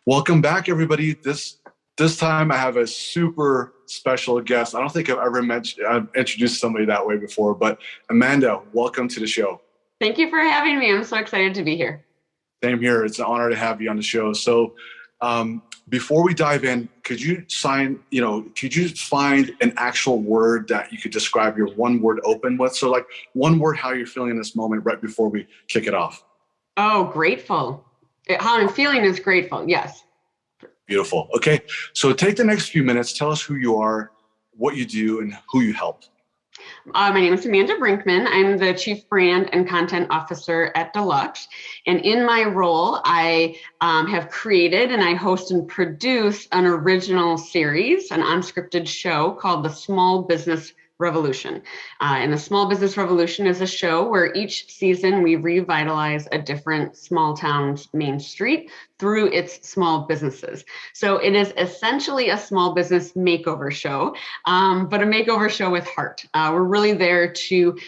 Welcome back, everybody. This time I have a super special guest. I don't think I've ever introduced somebody that way before, but Amanda, welcome to the show. Thank you for having me. I'm so excited to be here. Same here. It's an honor to have you on the show. So before we dive in, could you find an actual word that you could describe your one word open with? So like one word, how you're feeling in this moment right before we kick it off. Oh, grateful. How I'm feeling is grateful. Yes. Beautiful. Okay. So take the next few minutes. Tell us who you are, what you do, and who you help. My name is Amanda Brinkman. I'm the Chief Brand and Content Officer at Deluxe. And in my role, I have created and I host and produce an original series, an unscripted show called The Small Business Revolution. And The Small Business Revolution is a show where each season we revitalize a different small town's main street through its small businesses. So it is essentially a small business makeover show, but a makeover show with heart. We're really there to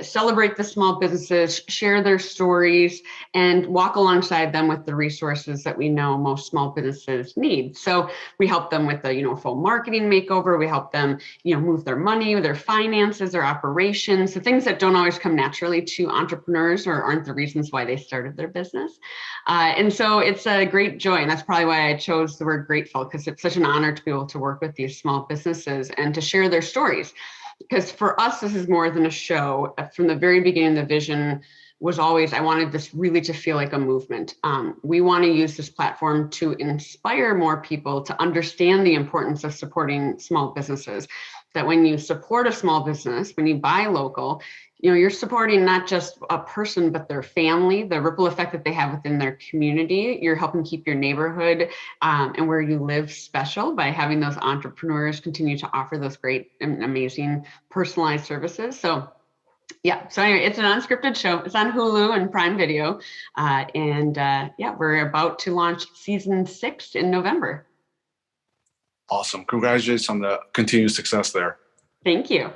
celebrate the small businesses, share their stories, and walk alongside them with the resources that we know most small businesses need. So we help them with the full marketing makeover. We help them move their money, their finances, their operations, the things that don't always come naturally to entrepreneurs or aren't the reasons why they started their business. And so it's a great joy. And that's probably why I chose the word grateful, because it's such an honor to be able to work with these small businesses and to share their stories. Because for us, this is more than a show. From the very beginning, the vision was always, I wanted this really to feel like a movement. We want to use this platform to inspire more people to understand the importance of supporting small businesses. That when you support a small business, when you buy local, you're supporting not just a person, but their family, the ripple effect that they have within their community. You're helping keep your neighborhood and where you live special by having those entrepreneurs continue to offer those great and amazing personalized services. So anyway, it's an unscripted show. It's on Hulu and Prime Video. We're about to launch season 6 in November. Awesome. Congratulations on the continued success there. Thank you. Of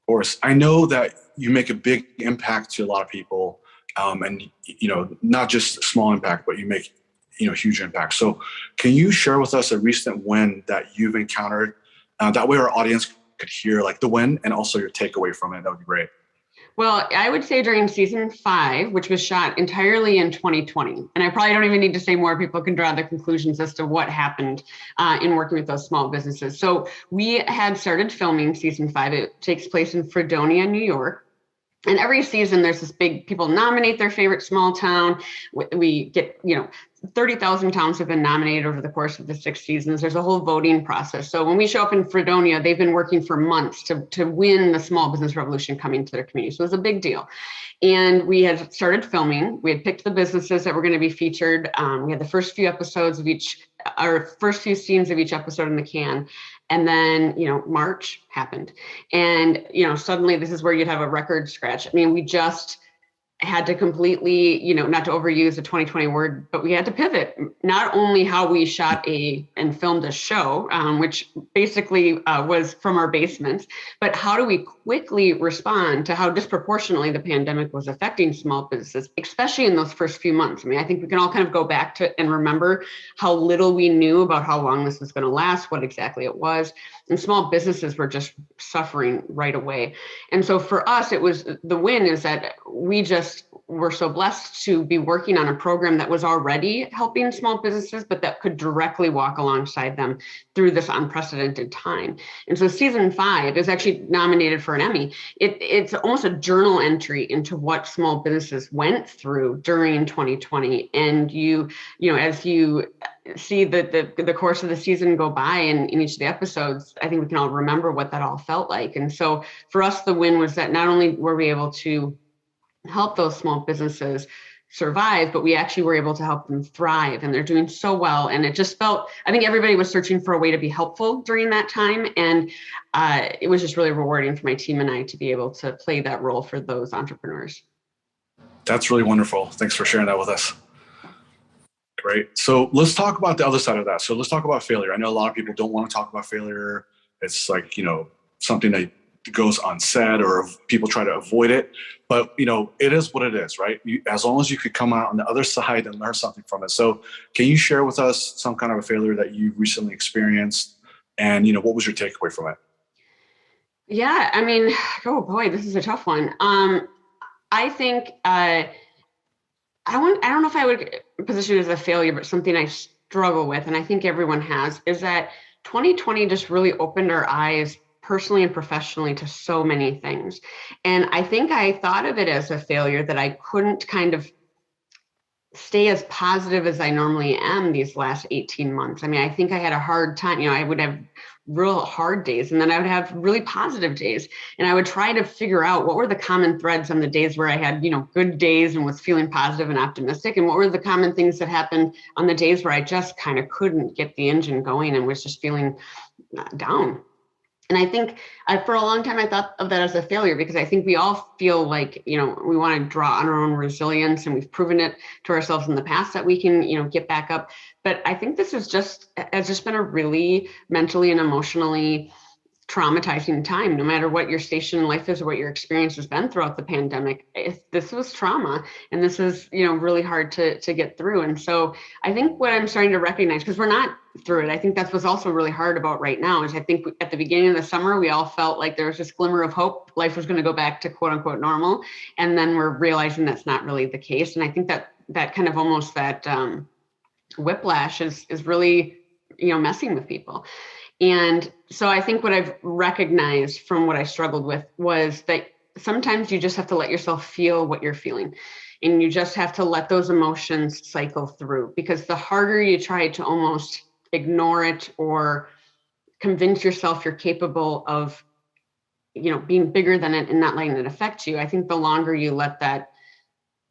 course. I know that you make a big impact to a lot of people, and not just small impact, but you make huge impact. So can you share with us a recent win that you've encountered? That way our audience could hear like the win and also your takeaway from it. That would be great. Well, I would say during season 5, which was shot entirely in 2020, and I probably don't even need to say more, people can draw the conclusions as to what happened in working with those small businesses. So we had started filming season 5. It takes place in Fredonia, New York. And every season there's this big, people nominate their favorite small town. We get, 30,000 towns have been nominated over the course of the 6 seasons. There's a whole voting process. So when we show up in Fredonia, they've been working for months to win the small business revolution coming to their community. So it was a big deal. And we had started filming. We had picked the businesses that were going to be featured. We had the first few episodes of first few scenes of each episode in the can. And then, March happened. And, suddenly this is where you'd have a record scratch. I mean, we just had to completely, not to overuse the 2020 word, but we had to pivot. Not only how we shot and filmed a show, which basically was from our basements, but how do we quickly respond to how disproportionately the pandemic was affecting small businesses, especially in those first few months. I mean, I think we can all kind of go back to and remember how little we knew about how long this was going to last, what exactly it was. And small businesses were just suffering right away. And so for us, it was the win is that we just were so blessed to be working on a program that was already helping small businesses, but that could directly walk alongside them through this unprecedented time. And so season 5 is actually nominated for an Emmy. It's almost a journal entry into what small businesses went through during 2020. And as you see the course of the season go by and in each of the episodes, I think we can all remember what that all felt like. And so for us, the win was that not only were we able to help those small businesses survive, but we actually were able to help them thrive, and they're doing so well. And it just felt, I think everybody was searching for a way to be helpful during that time. And it was just really rewarding for my team and I to be able to play that role for those entrepreneurs. That's really wonderful. Thanks for sharing that with us. Right. So let's talk about the other side of that. So let's talk about failure. I know a lot of people don't want to talk about failure. It's like, something that goes unsaid or people try to avoid it. But, it is what it is, right? As long as you could come out on the other side and learn something from it. So can you share with us some kind of a failure that you recently experienced? And, what was your takeaway from it? Yeah, I mean, oh boy, this is a tough one. I think I don't know if I would position it as a failure, but something I struggle with, and I think everyone has, is that 2020 just really opened our eyes personally and professionally to so many things. And I think I thought of it as a failure that I couldn't kind of stay as positive as I normally am these last 18 months. I mean, I think I had a hard time, I would have real hard days and then I would have really positive days. And I would try to figure out what were the common threads on the days where I had, good days and was feeling positive and optimistic. And what were the common things that happened on the days where I just kind of couldn't get the engine going and was just feeling down. And I think for a long time, I thought of that as a failure because I think we all feel like, we want to draw on our own resilience and we've proven it to ourselves in the past that we can, get back up. But I think this has just been a really mentally and emotionally traumatizing time, no matter what your station in life is or what your experience has been throughout the pandemic. This was trauma and this is, really hard to get through. And so I think what I'm starting to recognize, because we're not through it, I think that's what's also really hard about right now is I think at the beginning of the summer, we all felt like there was this glimmer of hope. Life was going to go back to quote unquote normal. And then we're realizing that's not really the case. And I think that kind of almost that whiplash is really, messing with people. And so I think what I've recognized from what I struggled with was that sometimes you just have to let yourself feel what you're feeling. And you just have to let those emotions cycle through, because the harder you try to almost ignore it or convince yourself you're capable of, being bigger than it and not letting it affect you, I think the longer you let that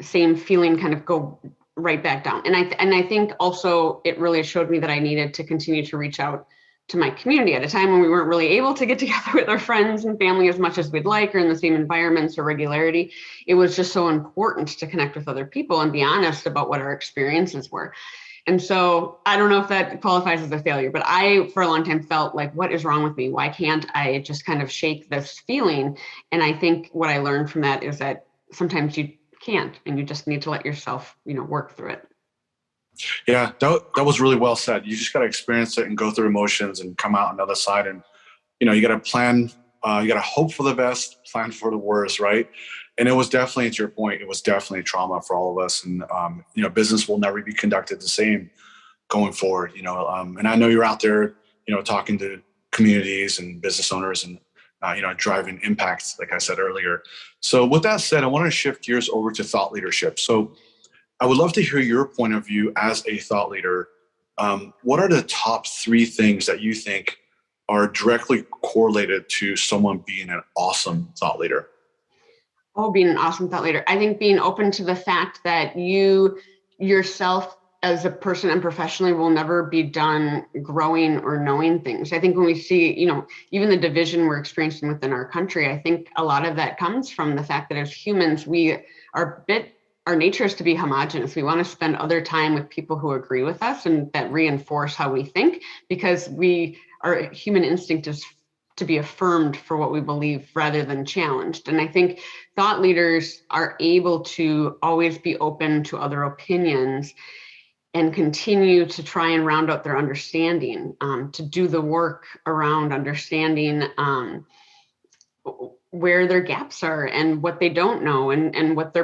same feeling kind of go right back down. And I think also it really showed me that I needed to continue to reach out to my community at a time when we weren't really able to get together with our friends and family as much as we'd like, or in the same environments or regularity. It was just so important to connect with other people and be honest about what our experiences were. And so I don't know if that qualifies as a failure, but I, for a long time, felt like, what is wrong with me? Why can't I just kind of shake this feeling? And I think what I learned from that is that sometimes you can't, and you just need to let yourself, work through it. Yeah, that was really well said. You just got to experience it and go through emotions and come out on the other side. And, you got to plan, you got to hope for the best, plan for the worst, right? And it was definitely, to your point, it was definitely trauma for all of us. And, business will never be conducted the same going forward, and I know you're out there, talking to communities and business owners and, driving impact, like I said earlier. So with that said, I want to shift gears over to thought leadership. So I would love to hear your point of view as a thought leader. What are the top 3 things that you think are directly correlated to someone being an awesome thought leader? Oh, being an awesome thought leader. I think being open to the fact that you yourself as a person and professionally will never be done growing or knowing things. I think when we see, even the division we're experiencing within our country, I think a lot of that comes from the fact that as humans, our nature is to be homogenous. We want to spend other time with people who agree with us and that reinforce how we think, because our human instinct is to be affirmed for what we believe rather than challenged. And I think thought leaders are able to always be open to other opinions and continue to try and round out their understanding, to do the work around understanding where their gaps are and what they don't know and what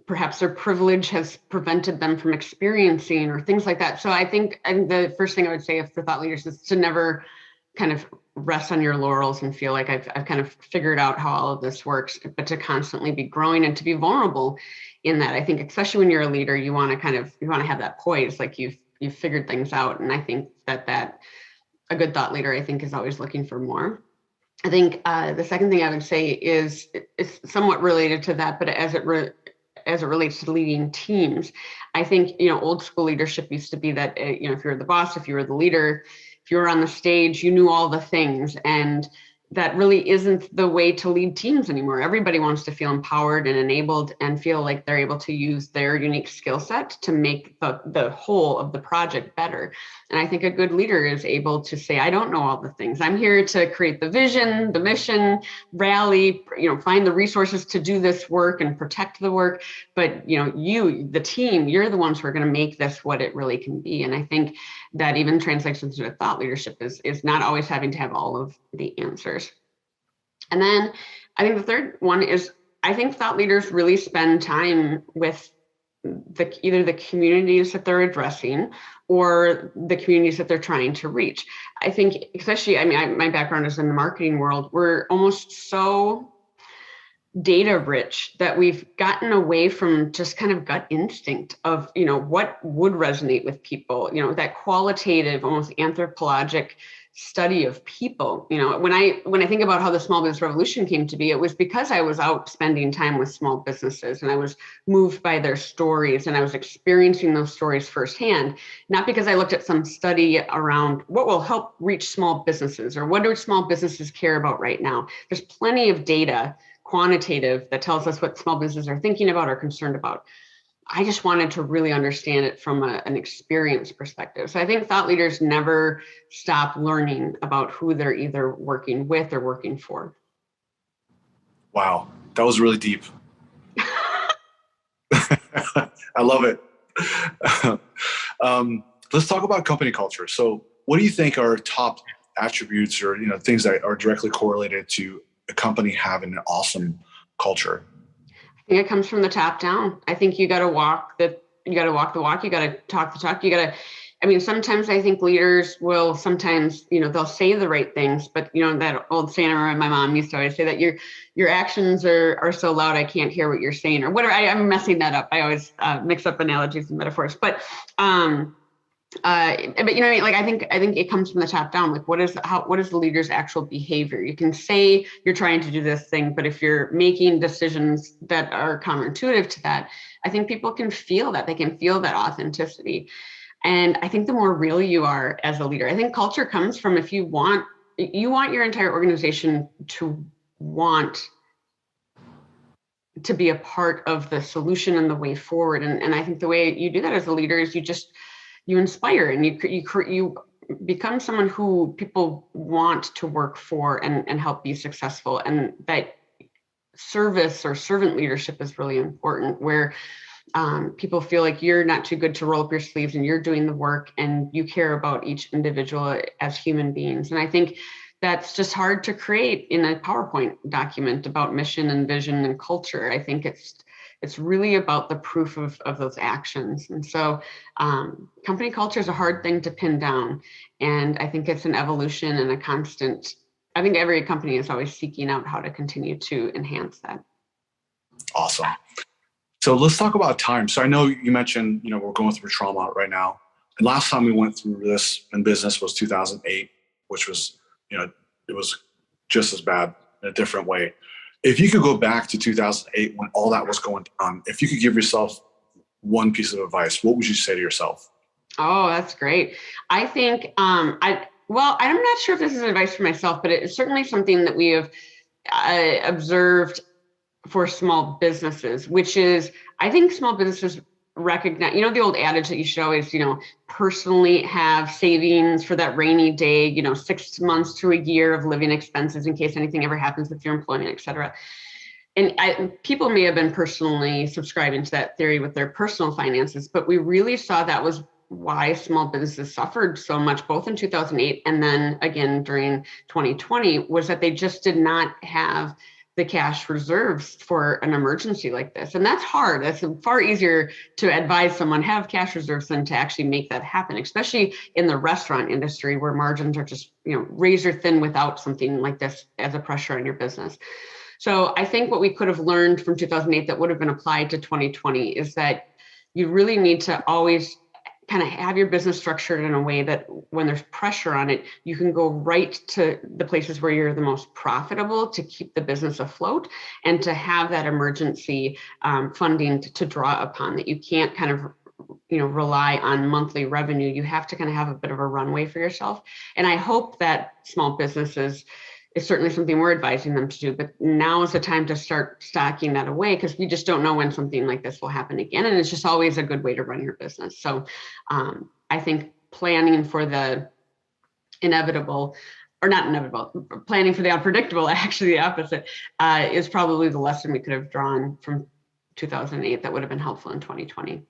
perhaps their privilege has prevented them from experiencing or things like that. So I think the first thing I would say for thought leaders is to never kind of rest on your laurels and feel like I've kind of figured out how all of this works, but to constantly be growing and to be vulnerable in that. I think especially when you're a leader, you want to have that poise, like you've figured things out. And I think that a good thought leader, I think, is always looking for more. I think the second thing I would say is somewhat related to that, but as it relates to leading teams, I think, old school leadership used to be that, if you were the boss, if you were the leader, if you were on the stage, you knew all the things. And, that really isn't the way to lead teams anymore. Everybody wants to feel empowered and enabled and feel like they're able to use their unique skill set to make the whole of the project better. And I think a good leader is able to say, I don't know all the things. I'm here to create the vision, the mission, rally, find the resources to do this work and protect the work. But, you, the team, you're the ones who are going to make this what it really can be. And I think that even translates into thought leadership is not always having to have all of the answers. And then I think the third one is, I think thought leaders really spend time with either the communities that they're addressing or the communities that they're trying to reach. I think, especially, my background is in the marketing world. We're almost so data rich that we've gotten away from just kind of gut instinct of, what would resonate with people, that qualitative, almost anthropologic study of people. When I think about how the small business revolution came to be, it was because I was out spending time with small businesses and I was moved by their stories and I was experiencing those stories firsthand, not because I looked at some study around what will help reach small businesses or what do small businesses care about right now. There's plenty of data, quantitative, that tells us what small businesses are thinking about or concerned about. I just wanted to really understand it from an experience perspective. So I think thought leaders never stop learning about who they're either working with or working for. Wow, that was really deep. I love it. Let's talk about company culture. So what do you think are top attributes or things that are directly correlated to a company having an awesome culture? I think it comes from the top down. I think you got to walk the walk. You got to talk the talk. Sometimes I think leaders will sometimes, they'll say the right things, but that old saying, I remember my mom used to always say that your actions are so loud, I can't hear what you're saying or whatever. I'm messing that up. I always mix up analogies and metaphors, but I think it comes from the top down. Like, what is the leader's actual behavior? You can say you're trying to do this thing, but if you're making decisions that are counterintuitive to that, I think people can feel that. They can feel that authenticity. And I think the more real you are as a leader, I think culture comes from, if you want your entire organization to want to be a part of the solution and the way forward. And I think the way you do that as a leader is you inspire and you become someone who people want to work for and help be successful. And that service or servant leadership is really important, where people feel like you're not too good to roll up your sleeves and you're doing the work and you care about each individual as human beings. And I think that's just hard to create in a PowerPoint document about mission and vision and culture. I think it's really about the proof of those actions. And so company culture is a hard thing to pin down. And I think it's an evolution and a constant. I think every company is always seeking out how to continue to enhance that. Awesome. So let's talk about time. So I know you mentioned, we're going through trauma right now. And last time we went through this in business was 2008, which was, it was just as bad in a different way. If you could go back to 2008 when all that was going on, if you could give yourself one piece of advice, what would you say to yourself? Oh, that's great. I think, I'm not sure if this is advice for myself, but it's certainly something that we have observed for small businesses, which is, I think small businesses recognize, the old adage that you should always, personally have savings for that rainy day, 6 months to a year of living expenses in case anything ever happens with your employment, et cetera. And people may have been personally subscribing to that theory with their personal finances, but we really saw that was why small businesses suffered so much, both in 2008 and then again during 2020, was that they just did not have the cash reserves for an emergency like this. And that's hard. That's far easier to advise someone have cash reserves than to actually make that happen, especially in the restaurant industry where margins are just, razor thin without something like this as a pressure on your business. So I think what we could have learned from 2008 that would have been applied to 2020 is that you really need to always kind of have your business structured in a way that when there's pressure on it, you can go right to the places where you're the most profitable to keep the business afloat and to have that emergency funding to draw upon, that you can't kind of rely on monthly revenue. You have to kind of have a bit of a runway for yourself. And I hope that small businesses is certainly something we're advising them to do, but now is the time to start stocking that away, because we just don't know when something like this will happen again. And it's just always a good way to run your business. So I think planning for the inevitable, or not inevitable, planning for the unpredictable, actually the opposite, is probably the lesson we could have drawn from 2008 that would have been helpful in 2020.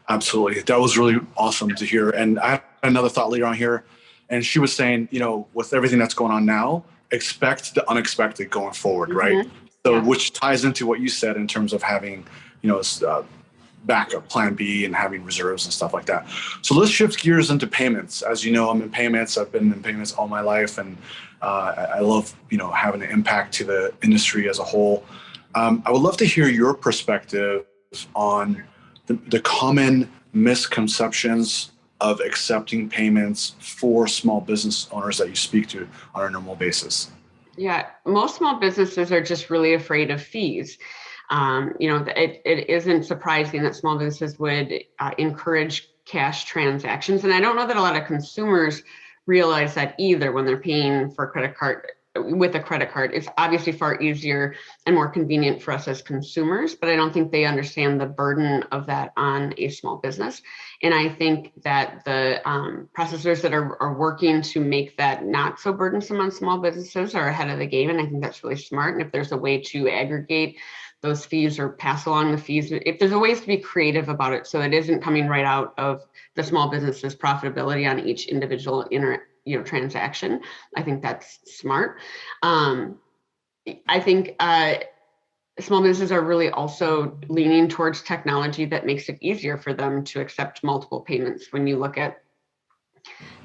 Absolutely. That was really awesome to hear. And I had another thought leader on here, and she was saying, with everything that's going on now, expect the unexpected going forward, right? So, yeah. Which ties into what you said in terms of having, backup plan B and having reserves and stuff like that. So let's shift gears into payments. As you know, I'm in payments. I've been in payments all my life, and I love, having an impact to the industry as a whole. I would love to hear your perspective on the common misconceptions of accepting payments for small business owners that you speak to on a normal basis. Yeah, most small businesses are just really afraid of fees. It isn't surprising that small businesses would encourage cash transactions. And I don't know that a lot of consumers realize that either when they're paying for a credit card. With a credit card, it's obviously far easier and more convenient for us as consumers, but I don't think they understand the burden of that on a small business. And I think that the processors that are working to make that not so burdensome on small businesses are ahead of the game. And I think that's really smart. And if there's a way to aggregate those fees or pass along the fees, if there's a ways to be creative about it, so it isn't coming right out of the small business's profitability on each individual transaction, I think that's smart. I think small businesses are really also leaning towards technology that makes it easier for them to accept multiple payments. When you look at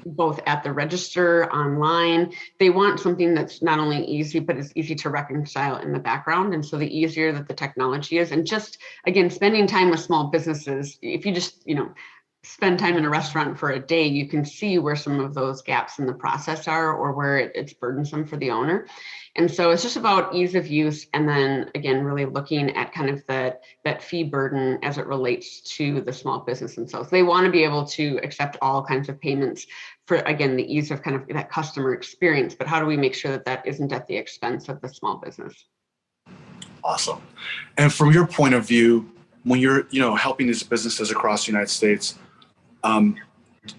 both at the register, online, they want something that's not only easy, but is easy to reconcile in the background. And so the easier that the technology is, and just, again, spending time with small businesses, if you just, spend time in a restaurant for a day, you can see where some of those gaps in the process are, or where it's burdensome for the owner. And so it's just about ease of use. And then again, really looking at kind of that fee burden as it relates to the small business themselves. They want to be able to accept all kinds of payments for, again, the ease of kind of that customer experience. But how do we make sure that that isn't at the expense of the small business? Awesome. And from your point of view, when you're, helping these businesses across the United States,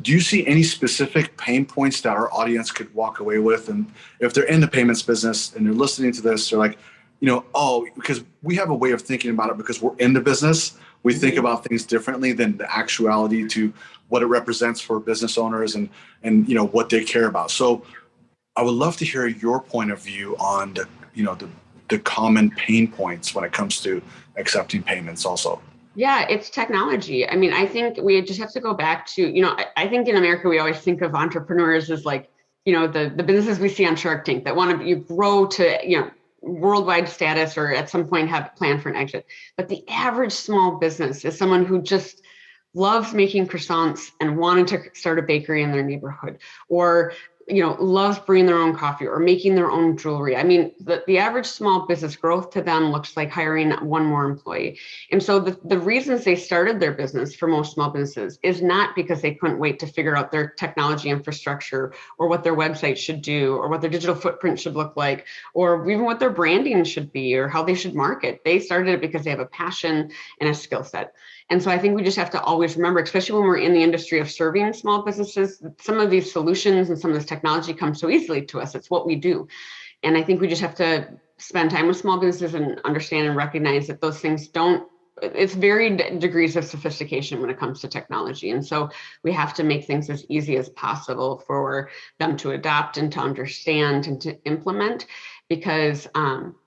do you see any specific pain points that our audience could walk away with? And if they're in the payments business and they're listening to this, they're like, because we have a way of thinking about it because we're in the business. We think about things differently than the actuality to what it represents for business owners and what they care about. So I would love to hear your point of view on the common pain points when it comes to accepting payments also. Yeah, it's technology. I mean, I think we just have to go back to, I think in America, we always think of entrepreneurs as like, the businesses we see on Shark Tank that want to grow to, worldwide status or at some point have a plan for an exit. But the average small business is someone who just loves making croissants and wanted to start a bakery in their neighborhood, or loves brewing their own coffee or making their own jewelry. I mean, the average small business growth to them looks like hiring one more employee. And so the reasons they started their business for most small businesses is not because they couldn't wait to figure out their technology infrastructure or what their website should do or what their digital footprint should look like, or even what their branding should be or how they should market. They started it because they have a passion and a skill set. And so I think we just have to always remember, especially when we're in the industry of serving small businesses, some of these solutions and some of this technology comes so easily to us. It's what we do. And I think we just have to spend time with small businesses and understand and recognize that those things it's varied degrees of sophistication when it comes to technology. And so we have to make things as easy as possible for them to adopt and to understand and to implement, because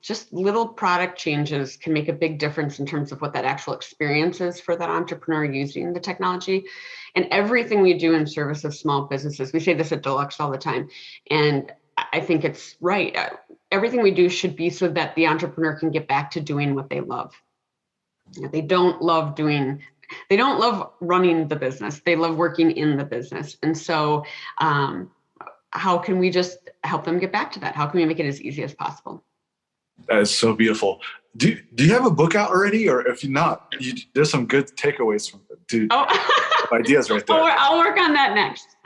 just little product changes can make a big difference in terms of what that actual experience is for that entrepreneur using the technology. And everything we do in service of small businesses, we say this at Deluxe all the time, and I think it's right. Everything we do should be so that the entrepreneur can get back to doing what they love. They don't love running the business. They love working in the business. And so how can we just help them get back to that? How can we make it as easy as possible? That is so beautiful. Do you have a book out already? Or if you're not, there's some good takeaways from it, dude. Ideas right there. I'll work on that next.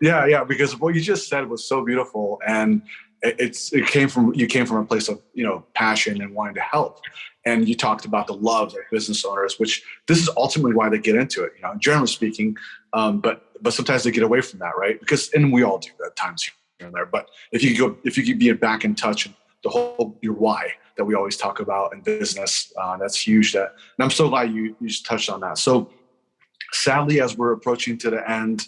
Yeah, because what you just said was so beautiful. And it came from, you came from a place of, you know, passion and wanting to help. And you talked about the love of business owners, which this is ultimately why they get into it, you know, generally speaking. But sometimes they get away from that, right? Because, and we all do at times here and there. But if you could be back in touch, the whole your why that we always talk about in business, that's huge. And I'm so glad you just touched on that. So sadly, as we're approaching to the end,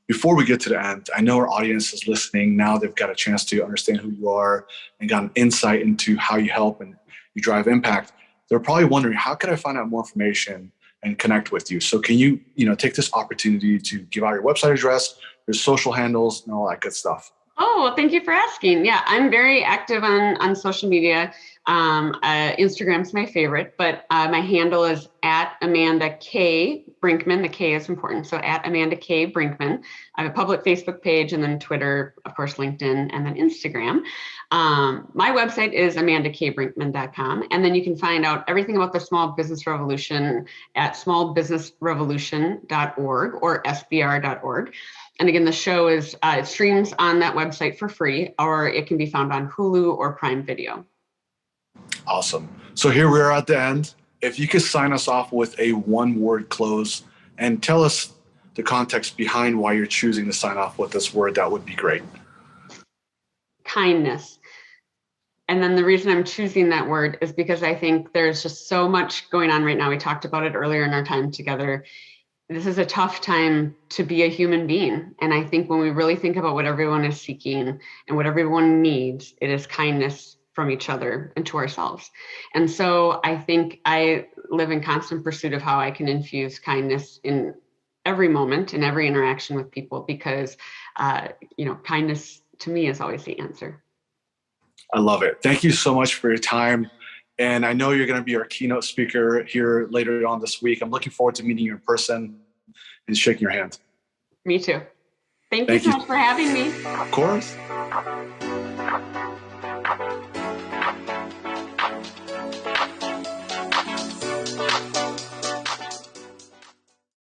before we get to the end, I know our audience is listening now. They've got a chance to understand who you are and got an insight into how you help and you drive impact. They're probably wondering, how can I find out more information and connect with you? So can you, take this opportunity to give out your website address, your social handles, and all that good stuff? Oh, well, thank you for asking. Yeah, I'm very active on social media. Instagram's my favorite, but my handle is at Amanda K. Brinkman. The K is important. So at Amanda K. Brinkman. I have a public Facebook page, and then Twitter, of course, LinkedIn, and then Instagram. My website is amandakbrinkman.com. And then you can find out everything about the Small Business Revolution at smallbusinessrevolution.org or sbr.org. And again, the show is, it streams on that website for free, or it can be found on Hulu or Prime Video. Awesome. So here we are at the end. If you could sign us off with a one-word close and tell us the context behind why you're choosing to sign off with this word, that would be great. Kindness. And then the reason I'm choosing that word is because I think there's just so much going on right now. We talked about it earlier in our time together. This is a tough time to be a human being. And I think when we really think about what everyone is seeking and what everyone needs, it is kindness from each other and to ourselves. And so I think I live in constant pursuit of how I can infuse kindness in every moment, in every interaction with people, because, kindness to me is always the answer. I love it. Thank you so much for your time. And I know you're going to be our keynote speaker here later on this week. I'm looking forward to meeting you in person and shaking your hand. Me too. Thank you so much for having me. Of course.